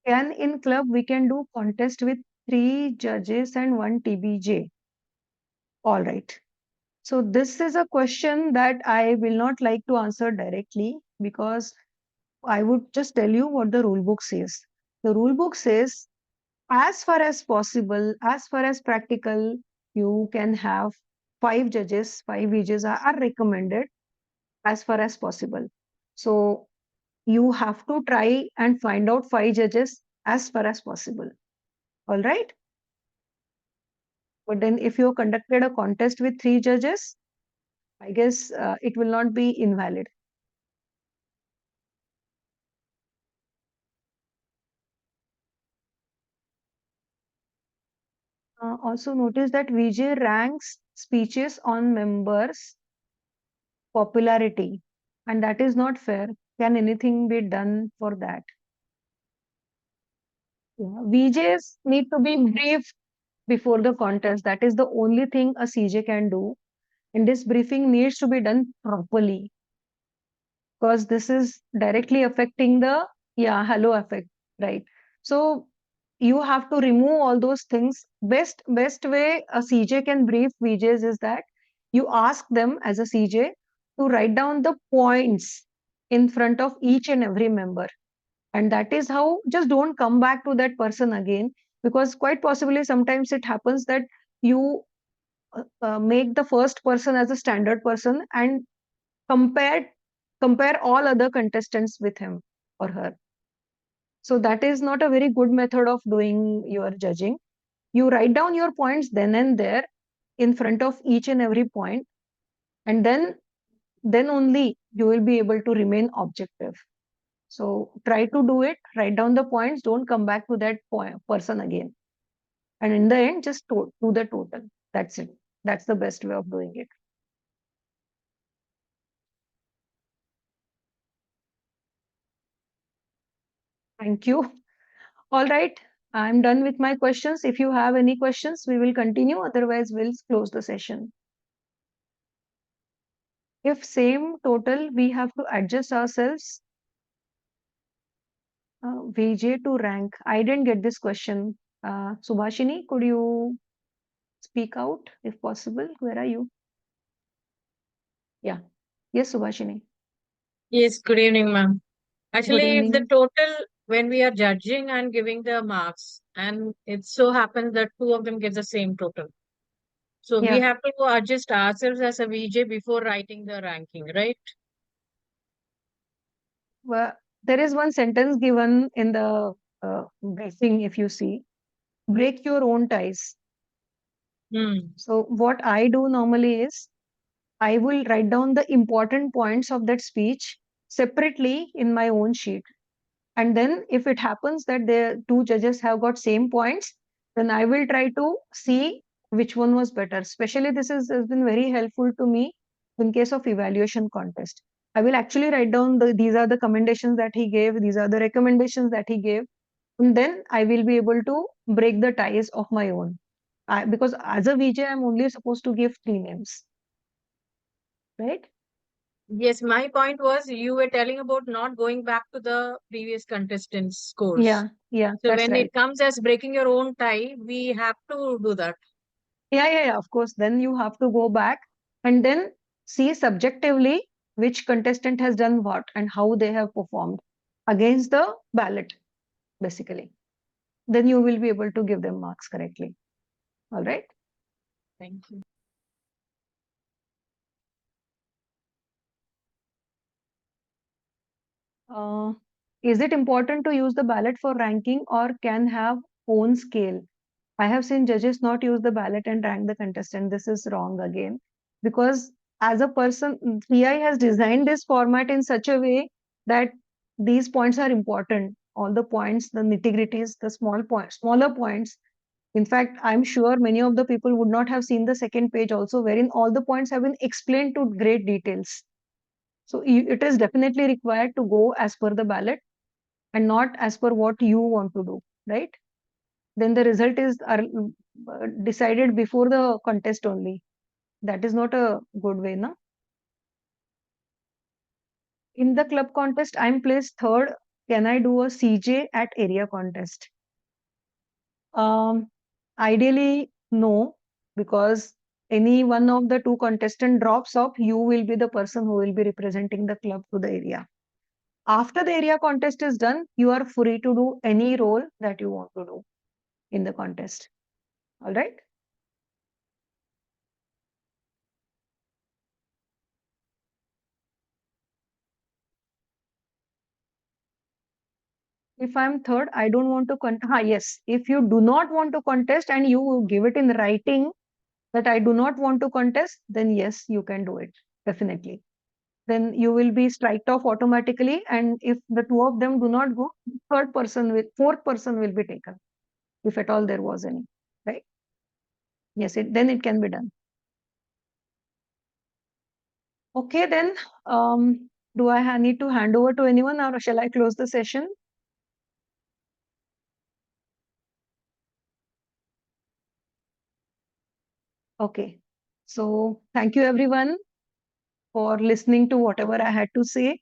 Can in club we can do contest with 3 judges and 1 TBJ? All right. So this is a question that I will not like to answer directly because I would just tell you what the rule book says. The rule book says, as far as possible, as far as practical, you can have 5 judges, 5 VJs are recommended as far as possible. So you have to try and find out 5 judges as far as possible. All right. But then if you conducted a contest with 3 judges, I guess it will not be invalid. Also notice that VJ ranks speeches on members' popularity, and that is not fair. Can anything be done for that? Yeah. VJs need to be briefed before the contest. That is the only thing a CJ can do. And this briefing needs to be done properly because this is directly affecting the halo effect, right? So you have to remove all those things. Best way a CJ can brief VJs is that you ask them as a CJ to write down the points in front of each and every member. And that is how, just don't come back to that person again, because quite possibly sometimes it happens that you make the first person as a standard person and compare compare all other contestants with him or her. So that is not a very good method of doing your judging. You write down your points then and there in front of each and every point, and then only you will be able to remain objective. So try to do it, write down the points, don't come back to that person again. And in the end, just do the total. That's it. That's the best way of doing it. Thank you. All right. I'm done with my questions. If you have any questions, we will continue. Otherwise, we'll close the session. If same total, we have to adjust ourselves. VJ to rank. I didn't get this question. Subhashini, could you speak out if possible? Where are you? Yeah. Yes, Subhashini. Yes, good evening, ma'am. Good Actually, if the evening. total, when we are judging and giving the marks, and it so happens that two of them get the same total. So we Yeah. have to adjust ourselves as a VJ before writing the ranking, right? Well, there is one sentence given in the briefing, if you see, break your own ties. Hmm. So what I do normally is I will write down the important points of that speech separately in my own sheet. And then if it happens that the two judges have got same points, then I will try to see which one was better. Especially has been very helpful to me in case of evaluation contest. I will actually write down these are the commendations that he gave, these are the recommendations that he gave, and then I will be able to break the ties of my own. Because as a VJ, I'm only supposed to give 3 names, right? Yes, my point was you were telling about not going back to the previous contestants' scores. Yeah, So that's when it right. comes as breaking your own tie, we have to do that. Yeah, of course. Then you have to go back and then see subjectively which contestant has done what and how they have performed against the ballot, basically. Then you will be able to give them marks correctly. All right. Thank you. Uh, is it important to use the ballot for ranking or can have own scale? I have seen judges not use the ballot and rank the contestant. This is wrong again. Because as a person, 3i has designed this format in such a way that these points are important. All the points, the nitty-gritties, the smaller points. In fact, I'm sure many of the people would not have seen the second page also, wherein all the points have been explained to great details. So it is definitely required to go as per the ballot and not as per what you want to do, right? Then the result is decided before the contest only. That is not a good way, na? In the club contest, I'm placed third. Can I do a CJ at area contest? Ideally, no, because any one of the two contestant drops off, you will be the person who will be representing the club to the area. After the area contest is done, you are free to do any role that you want to do in the contest. All right. If I'm third, I don't want to contest. Yes, if you do not want to contest and you give it in writing that I do not want to contest, then yes, you can do it. Definitely. Then you will be striked off automatically. And if the two of them do not go, fourth person will be taken, if at all there was any. Right? Yes, then it can be done. Okay, then do I need to hand over to anyone or shall I close the session? Okay. So thank you everyone for listening to whatever I had to say.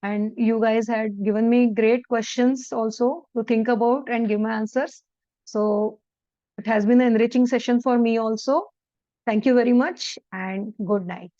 And you guys had given me great questions also to think about and give my answers. So it has been an enriching session for me also. Thank you very much and good night.